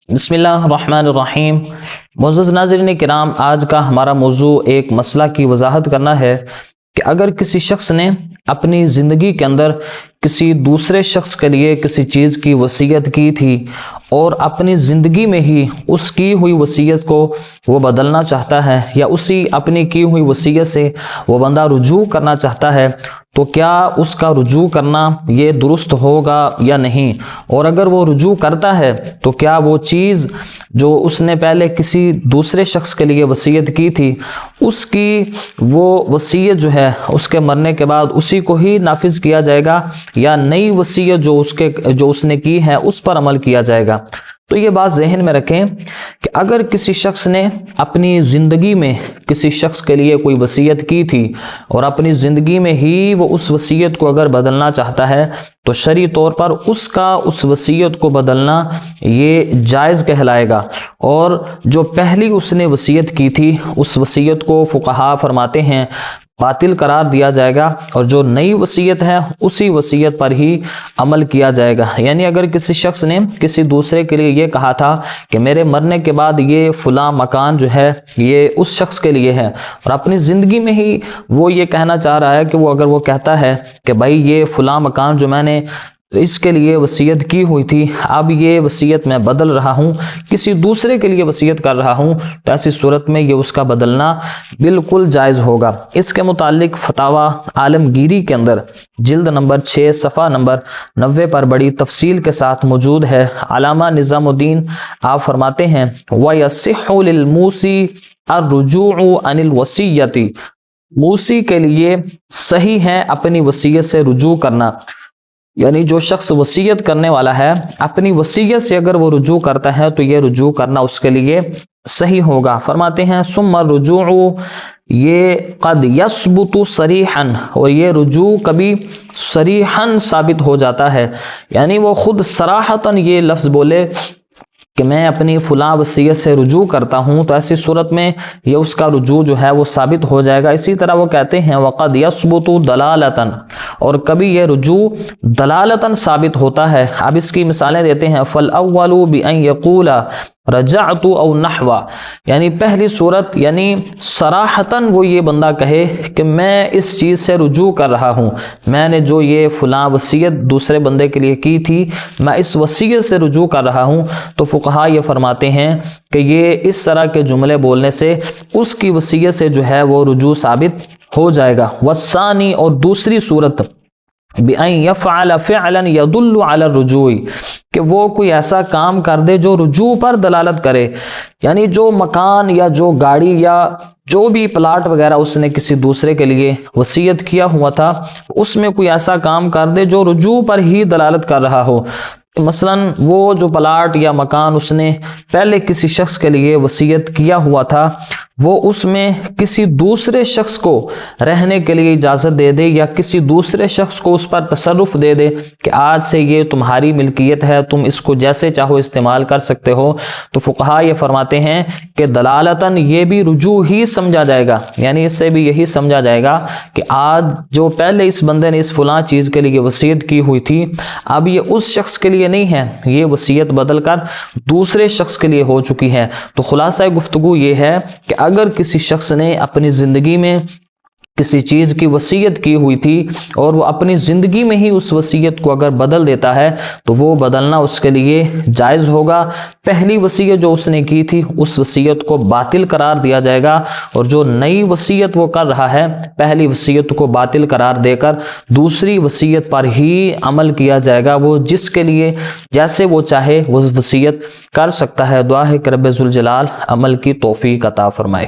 بسم اللہ الرحمن الرحیم۔ معزز ناظرین کرام، آج کا ہمارا موضوع ایک مسئلہ کی وضاحت کرنا ہے کہ اگر کسی شخص نے اپنی زندگی کے اندر کسی دوسرے شخص کے لیے کسی چیز کی وصیت کی تھی اور اپنی زندگی میں ہی اس کی ہوئی وصیت کو وہ بدلنا چاہتا ہے یا اسی اپنی کی ہوئی وصیت سے وہ بندہ رجوع کرنا چاہتا ہے، تو کیا اس کا رجوع کرنا یہ درست ہوگا یا نہیں؟ اور اگر وہ رجوع کرتا ہے تو کیا وہ چیز جو اس نے پہلے کسی دوسرے شخص کے لیے وصیت کی تھی، اس کی وہ وصیت جو ہے اس کے مرنے کے بعد اسی کو ہی نافذ کیا جائے گا یا نئی وصیت جو اس نے کی ہے اس پر عمل کیا جائے گا؟ تو یہ بات ذہن میں رکھیں کہ اگر کسی شخص نے اپنی زندگی میں کسی شخص کے لیے کوئی وصیت کی تھی اور اپنی زندگی میں ہی وہ اس وصیت کو اگر بدلنا چاہتا ہے تو شرعی طور پر اس وصیت کو بدلنا یہ جائز کہلائے گا، اور جو پہلی اس نے وصیت کی تھی اس وصیت کو فقہا فرماتے ہیں باطل قرار دیا جائے گا، اور جو نئی وصیت ہے اسی وصیت پر ہی عمل کیا جائے گا۔ یعنی اگر کسی شخص نے کسی دوسرے کے لیے یہ کہا تھا کہ میرے مرنے کے بعد یہ فلاں مکان جو ہے یہ اس شخص کے لیے ہے، اور اپنی زندگی میں ہی وہ یہ کہنا چاہ رہا ہے کہ اگر وہ کہتا ہے کہ بھائی یہ فلاں مکان جو میں نے اس کے لیے وصیت کی ہوئی تھی، اب یہ وصیت میں بدل رہا ہوں، کسی دوسرے کے لیے وصیت کر رہا ہوں، تو ایسی صورت میں یہ اس کا بدلنا بالکل جائز ہوگا۔ اس کے متعلق فتاوی عالمگیری کے اندر جلد نمبر 6 صفحہ نمبر 90 پر بڑی تفصیل کے ساتھ موجود ہے۔ علامہ نظام الدین آپ فرماتے ہیں وَيَصِحُّ لِلْمُوسِي الرُّجُوعُ عَنِ الْوَصِيَّةِ، موسی کے لیے صحیح ہے اپنی وصیت سے رجوع کرنا، یعنی جو شخص وصیت کرنے والا ہے اپنی وصیت سے اگر وہ رجوع کرتا ہے تو یہ رجوع کرنا اس کے لیے صحیح ہوگا۔ فرماتے ہیں ثم الرجوع یہ قد یثبت صریحا، اور یہ رجوع کبھی صریحا ثابت ہو جاتا ہے، یعنی وہ خود صراحتاً یہ لفظ بولے کہ میں اپنی فلاں وصیت سے رجوع کرتا ہوں، تو ایسی صورت میں یہ اس کا رجوع جو ہے وہ ثابت ہو جائے گا۔ اسی طرح وہ کہتے ہیں وقد یثبت دلالتاً، اور کبھی یہ رجوع دلالتاً ثابت ہوتا ہے۔ اب اس کی مثالیں دیتے ہیں فالاول بان یقول رجعت او نحوا، یعنی پہلی صورت یعنی صراحتاً وہ یہ بندہ کہے کہ میں اس چیز سے رجوع کر رہا ہوں، میں نے جو یہ فلاں وصیت دوسرے بندے کے لیے کی تھی میں اس وصیت سے رجوع کر رہا ہوں، تو فقہا یہ فرماتے ہیں کہ یہ اس طرح کے جملے بولنے سے اس کی وصیت سے جو ہے وہ رجوع ثابت ہو جائے گا۔ والثانی، اور دوسری صورت بِأَن يَفْعَلَ فِعْلًا يَدُلُّ عَلَى الرُّجُوعِ، کہ وہ کوئی ایسا کام کر دے جو رجوع پر دلالت کرے، یعنی جو مکان یا جو گاڑی یا جو بھی پلاٹ وغیرہ اس نے کسی دوسرے کے لیے وصیت کیا ہوا تھا اس میں کوئی ایسا کام کر دے جو رجوع پر ہی دلالت کر رہا ہو۔ مثلا وہ جو پلاٹ یا مکان اس نے پہلے کسی شخص کے لیے وصیت کیا ہوا تھا وہ اس میں کسی دوسرے شخص کو رہنے کے لیے اجازت دے دے یا کسی دوسرے شخص کو اس پر تصرف دے دے کہ آج سے یہ تمہاری ملکیت ہے، تم اس کو جیسے چاہو استعمال کر سکتے ہو، تو فقہا یہ فرماتے ہیں کہ دلالتاً یہ بھی رجوع ہی سمجھا جائے گا، یعنی اس سے بھی یہی سمجھا جائے گا کہ آج جو پہلے اس بندے نے اس فلاں چیز کے لیے وصیت کی ہوئی تھی اب یہ اس شخص کے لیے نہیں ہے، یہ وصیت بدل کر دوسرے شخص کے لیے ہو چکی ہے۔ تو خلاصہ گفتگو یہ ہے کہ اگر کسی شخص نے اپنی زندگی میں کسی چیز کی وصیت کی ہوئی تھی اور وہ اپنی زندگی میں ہی اس وصیت کو اگر بدل دیتا ہے تو وہ بدلنا اس کے لیے جائز ہوگا۔ پہلی وصیت جو اس نے کی تھی اس وصیت کو باطل قرار دیا جائے گا، اور جو نئی وصیت وہ کر رہا ہے پہلی وصیت کو باطل قرار دے کر دوسری وصیت پر ہی عمل کیا جائے گا۔ وہ جس کے لیے جیسے وہ چاہے وہ وصیت کر سکتا ہے۔ دعا ہے کہ رب ذوالجلال عمل کی توفیق عطا فرمائے۔